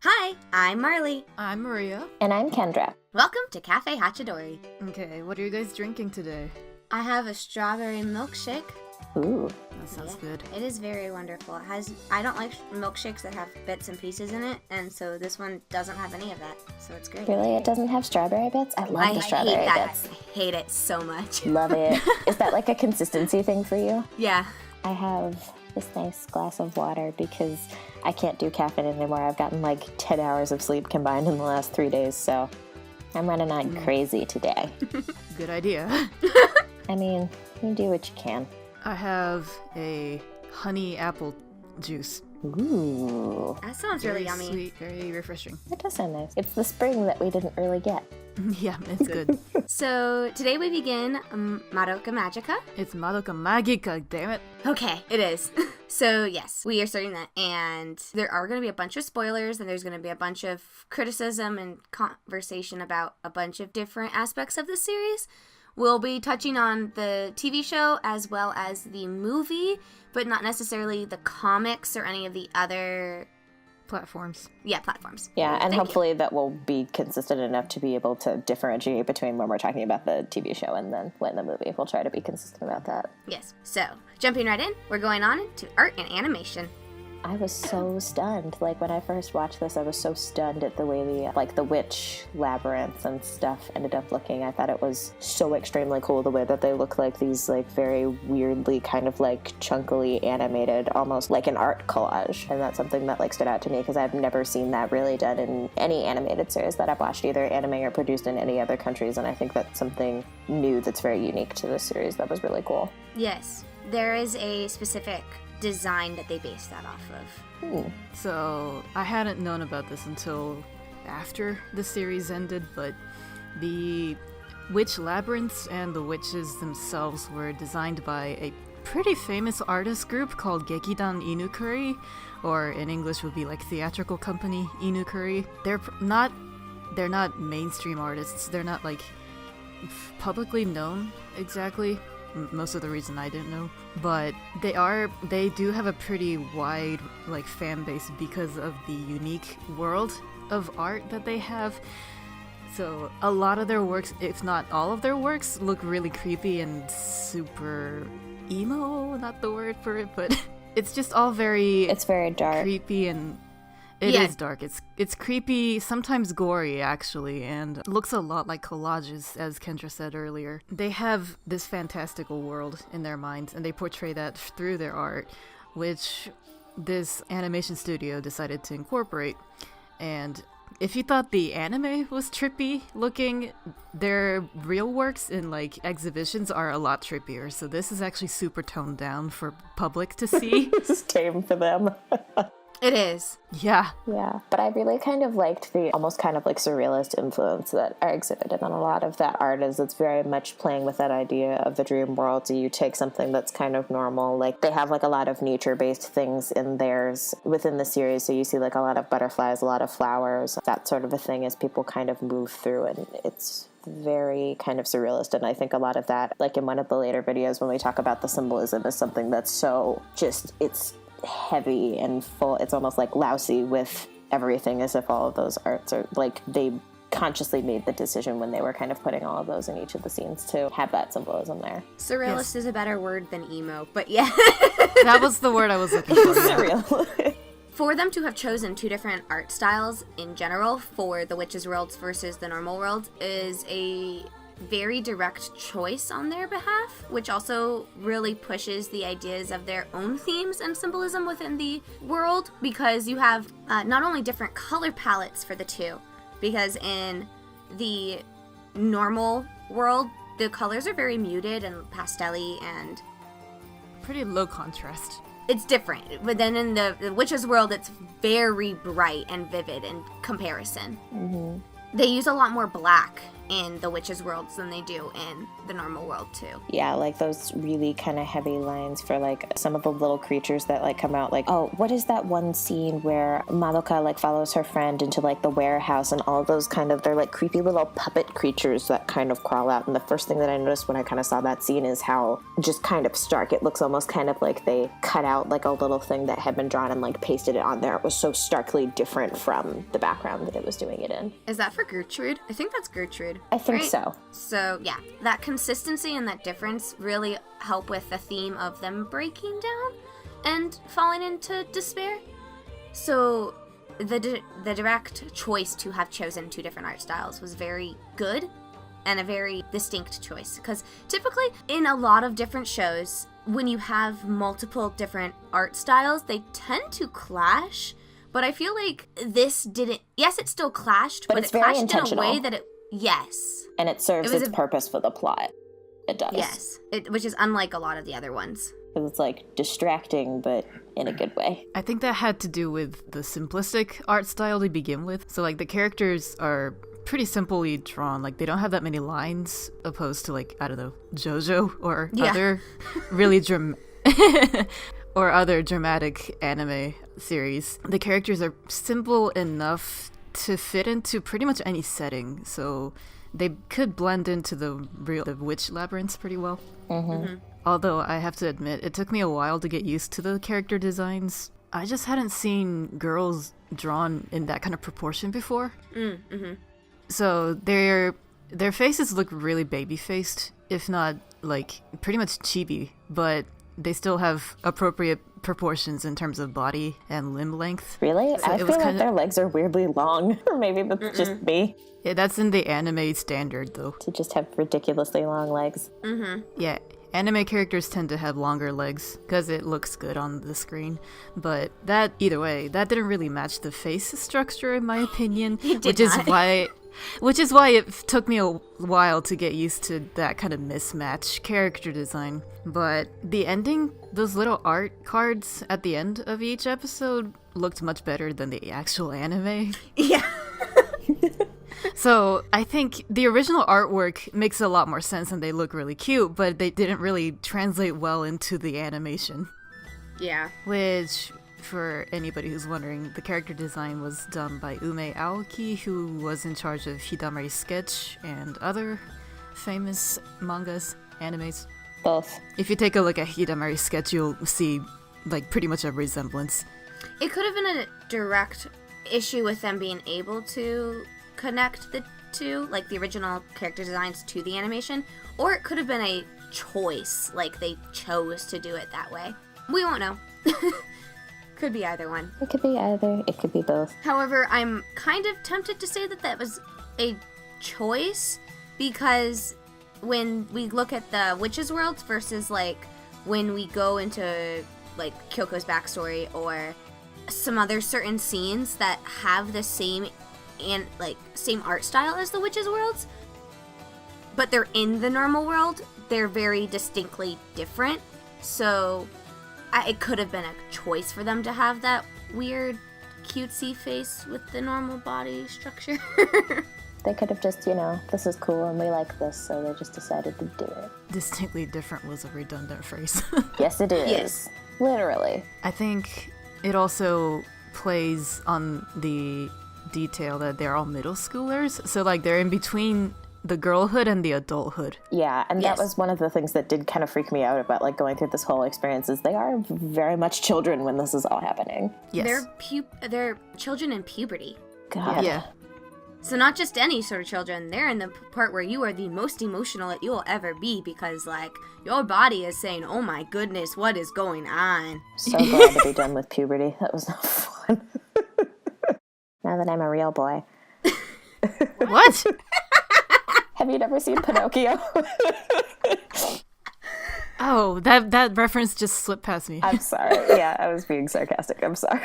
Hi, I'm Marley. I'm Maria. And I'm Kendra. Welcome to Cafe Hachidori. Okay, what are you guys drinking today? I have a strawberry milkshake. Ooh. That sounds good. It is very wonderful. I don't like milkshakes that have bits and pieces in it, and so this one doesn't have any of that, so it's great. Really? It doesn't have strawberry bits? I love the strawberry hate that. bits. I hate it so much. Love it. Is that like a consistency thing for you? Yeah. I have this nice glass of water because I can't do caffeine anymore. I've gotten like 10 hours of sleep combined in the last 3 days, so I'm running on crazy today. Good idea. I mean, you do what you can. I have a honey apple juice. Ooh. That sounds Very really yummy. sweet, very refreshing. That does sound nice. It's the spring that we didn't really get. Yeah, it's good. So today we begin Madoka Magica. It's Madoka Magica, damn it. Okay, it is. So yes, we are starting that, and there are going to be a bunch of spoilers, and there's going to be a bunch of criticism and conversation about a bunch of different aspects of the series. We'll be touching on the TV show as well as the movie, but not necessarily the comics or any of the other Platforms. platforms. Yeah, and Thank hopefully that will be consistent enough to be able to differentiate between when we're talking about the TV show and then when the movie. We'll try to be consistent about that. Yes. So, jumping right in, we're going on to art and animation. I was so stunned. Like, when I first watched this, I was so stunned at the way the witch labyrinths and stuff ended up looking. I thought it was so extremely cool the way that they look like these, like, very weirdly kind of, like, chunkily animated, almost like an art collage. And that's something that, like, stood out to me because I've never seen that really done in any animated series that I've watched, either anime or produced in any other countries. And I think that's something new that's very unique to this series that was really cool. Yes. There is a specific design that they based that off of. So, I hadn't known about this until after the series ended, but the witch labyrinths and the witches themselves were designed by a pretty famous artist group called Gekidan Inukuri, or in English would be like theatrical company Inukuri. They're not mainstream artists. They're not like publicly known exactly. Most of the reason I didn't know, but they do have a pretty wide like fan base because of the unique world of art that they have. So a lot of their works, if not all of their works, look really creepy and super emo, not the word for it, but it's just all It's very dark. Creepy, and it is dark. It's creepy, sometimes gory, actually, and looks a lot like collages, as Kendra said earlier. They have this fantastical world in their minds, and they portray that through their art, which this animation studio decided to incorporate. And if you thought the anime was trippy looking, their real works in like exhibitions are a lot trippier. So this is actually super toned down for public to see. It's tame for them. It is. Yeah. Yeah, but I really kind of liked the almost kind of like surrealist influence that are exhibited on a lot of that art. Is it's very much playing with that idea of the dream world. So you take something that's kind of normal, like they have like a lot of nature-based things in theirs within the series. So you see like a lot of butterflies, a lot of flowers, that sort of a thing as people kind of move through, and it's very kind of surrealist. And I think a lot of that, like in one of the later videos when we talk about the symbolism, is something that's so just, it's heavy and full. It's almost like lousy with everything, as if all of those arts are like they consciously made the decision when they were kind of putting all of those in each of the scenes to have that symbolism there. Surrealist is a better word than emo, but yeah. That was the word I was looking for. Surreal. For them to have chosen two different art styles in general for the witches' worlds versus the normal world is a very direct choice on their behalf, which also really pushes the ideas of their own themes and symbolism within the world, because you have not only different color palettes for the two, because in the normal world the colors are very muted and pastel-y and Pretty low contrast. it's different, but then in the witches' world it's very bright and vivid in comparison. Mm-hmm. They use a lot more black in the witches' worlds than they do in the normal world too. Yeah, like those really kind of heavy lines for like some of the little creatures that like come out. Like, oh, what is that one scene where Madoka like follows her friend into like the warehouse, and all those kind of, they're like creepy little puppet creatures that kind of crawl out. And the first thing that I noticed when I kind of saw that scene is how just kind of stark it looks, almost kind of like they cut out like a little thing that had been drawn and like pasted it on there. It was so starkly different from the background that it was doing it in. Is that for Gertrude? I think that's Gertrude. I think right? so. So yeah, that consistency and that difference really help with the theme of them breaking down and falling into despair. So the direct choice to have chosen two different art styles was very good and a very distinct choice, because typically in a lot of different shows, when you have multiple different art styles, they tend to clash. But I feel like this didn't. Yes, it still clashed, but it's it very clashed intentional. in a way that it. Yes. And it serves its purpose for the plot. It does. Yes, which is unlike a lot of the other ones. Because it's like distracting, but in a good way. I think that had to do with the simplistic art style to begin with. So like the characters are pretty simply drawn. Like they don't have that many lines, opposed to like, I don't know, JoJo or other really or other dramatic anime series. The characters are simple enough to fit into pretty much any setting, so they could blend into the witch labyrinths pretty well. Although I have to admit, it took me a while to get used to the character designs. I just hadn't seen girls drawn in that kind of proportion before. So their faces look really baby-faced, if not like pretty much chibi, but they still have appropriate proportions in terms of body and limb length. Really? So I feel like their legs are weirdly long. Or maybe that's just me. Yeah, that's in the anime standard, though. To just have ridiculously long legs. Yeah, anime characters tend to have longer legs because it looks good on the screen. But that, either way, that didn't really match the face structure, in my opinion. Which is why it took me a while to get used to that kind of mismatch character design. But the ending, those little art cards at the end of each episode looked much better than the actual anime. Yeah. So I think the original artwork makes a lot more sense and they look really cute, but they didn't really translate well into the animation. Yeah. Which, for anybody who's wondering, the character design was done by Ume Aoki, who was in charge of Hidamari's sketch and other famous mangas, animes. Both. If you take a look at Hidamari's sketch, you'll see like pretty much a resemblance. It could have been a direct issue with them being able to connect the two, like the original character designs to the animation, or it could have been a choice, like they chose to do it that way. We won't know. Could be either one. It could be either. It could be both. However, I'm kind of tempted to say that that was a choice, because when we look at the witches' worlds versus like when we go into like Kyoko's backstory or some other certain scenes that have the same and like same art style as the witches' worlds, but they're in the normal world, they're very distinctly different. So it could have been a choice for them to have that weird cutesy face with the normal body structure. They could have just, this is cool and we like this, so they just decided to do it. Distinctly different was a redundant phrase. Yes, it is. Yes. Literally. I think it also plays on the detail that they're all middle schoolers, so like they're in between the girlhood and the adulthood. Yeah, and Yes. that was one of the things that did kind of freak me out about like going through this whole experience, is they are very much children when this is all happening. Yes. They're children in puberty. God. Yeah. So not just any sort of children, they're in the part where you are the most emotional that you will ever be, because like your body is saying, oh my goodness, what is going on? So glad to be done with puberty. That was not fun. Now that I'm a real boy. What? Have you never seen Pinocchio? Oh, that reference just slipped past me. I'm sorry. Yeah, I was being sarcastic. I'm sorry.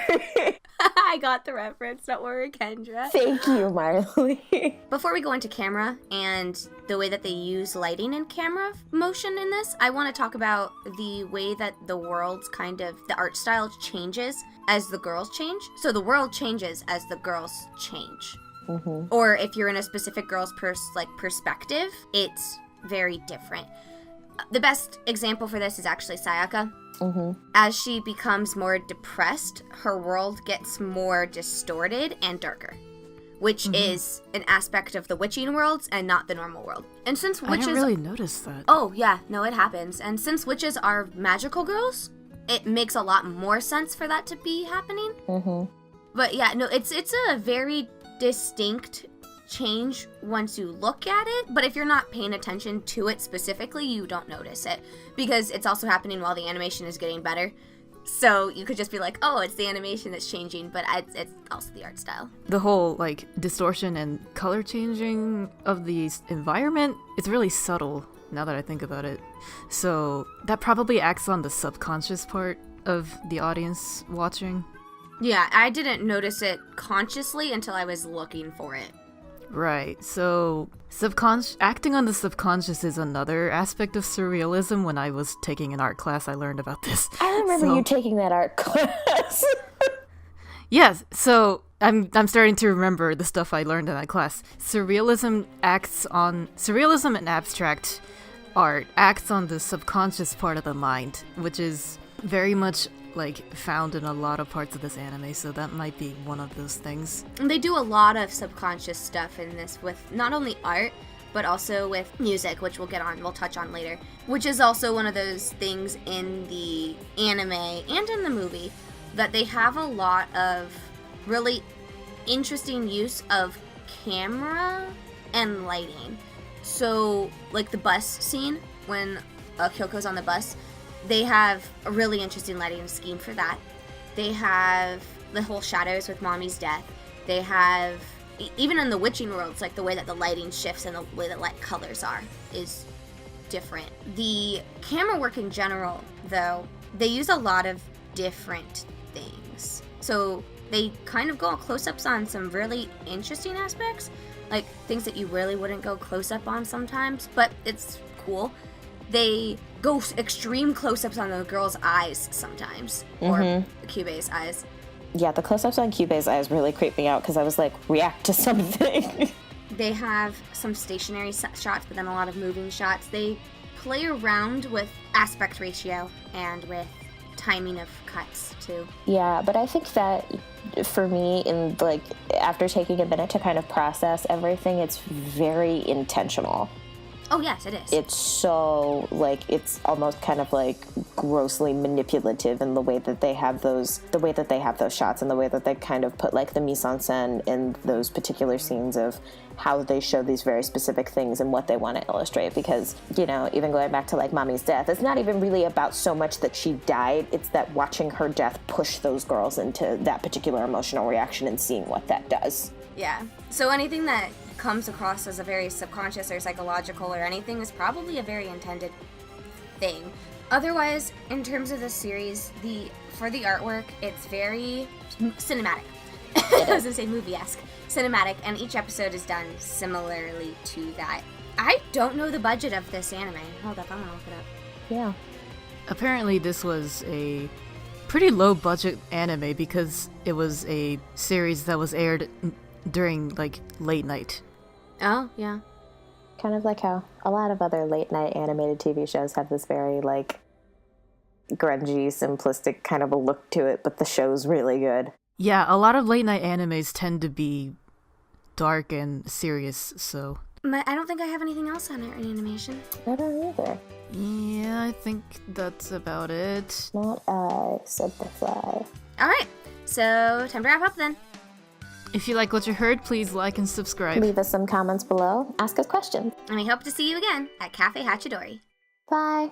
I got the reference, don't worry, Kendra. Thank you, Marley. Before we go into camera and the way that they use lighting and camera motion in this, I want to talk about the way that the world's the art style changes as the girls change. So the world changes as the girls change. Or if you're in a specific girl's perspective, it's very different. The best example for this is actually Sayaka. As she becomes more depressed, her world gets more distorted and darker, which is an aspect of the witching worlds and not the normal world. And since witches... I didn't really notice that. Oh, yeah. No, it happens. And since witches are magical girls, it makes a lot more sense for that to be happening. But yeah, no, it's a very distinct change once you look at it, but if you're not paying attention to it specifically, you don't notice it, because it's also happening while the animation is getting better. So you could just be like, oh, it's the animation that's changing, but it's also the art style. The whole, like, distortion and color changing of the environment, it's really subtle, now that I think about it. So that probably acts on the subconscious part of the audience watching. Yeah, I didn't notice it consciously until I was looking for it. Right, so acting on the subconscious is another aspect of surrealism. When I was taking an art class, I learned about this. I remember you taking that art class. Yes, so I'm starting to remember the stuff I learned in that class. Surrealism and abstract art acts on the subconscious part of the mind, which is very much like found in a lot of parts of this anime, so that might be one of those things. And they do a lot of subconscious stuff in this, with not only art, but also with music, which we'll touch on later, which is also one of those things in the anime and in the movie, that they have a lot of really interesting use of camera and lighting. So, like the bus scene, when Kyoko's on the bus, they have a really interesting lighting scheme for that. They have the whole shadows with Mommy's death. They have, even in the witching worlds, like the way that the lighting shifts and the way that light colors are is different. The camera work in general, though, they use a lot of different things. So they kind of go close-ups on some really interesting aspects, like things that you really wouldn't go close-up on sometimes, but it's cool. They go extreme close-ups on the girl's eyes sometimes, or Kyubei's eyes. Yeah, the close-ups on Kyubei's eyes really creeped me out, because I was like, react to something. They have some stationary shots, but then a lot of moving shots. They play around with aspect ratio and with timing of cuts, too. Yeah, but I think that, for me, after taking a minute to kind of process everything, it's very intentional. Oh, yes, it is. It's so, it's almost kind of, grossly manipulative in the way that they have those shots, and the way that they kind of put, the mise-en-scène in those particular scenes of how they show these very specific things and what they want to illustrate. Because, even going back to, Mommy's death, it's not even really about so much that she died, it's that watching her death push those girls into that particular emotional reaction and seeing what that does. Yeah. So anything that comes across as a very subconscious or psychological or anything is probably a very intended thing. Otherwise, in terms of the series, for the artwork, it's very cinematic. I was gonna say movie-esque. Cinematic, and each episode is done similarly to that. I don't know the budget of this anime. Hold up, I'm gonna look it up. Yeah. Apparently this was a pretty low-budget anime because it was a series that was aired during, late night. Oh, yeah. Kind of like how a lot of other late-night animated TV shows have this very, grungy, simplistic kind of a look to it, but the show's really good. Yeah, a lot of late-night animes tend to be dark and serious, so... I don't think I have anything else on our animation. I don't either. Yeah, I think that's about it. Not I, said the fly. Alright, so time to wrap up then. If you like what you heard, please like and subscribe. Leave us some comments below. Ask us questions. And we hope to see you again at Cafe Hachidori. Bye.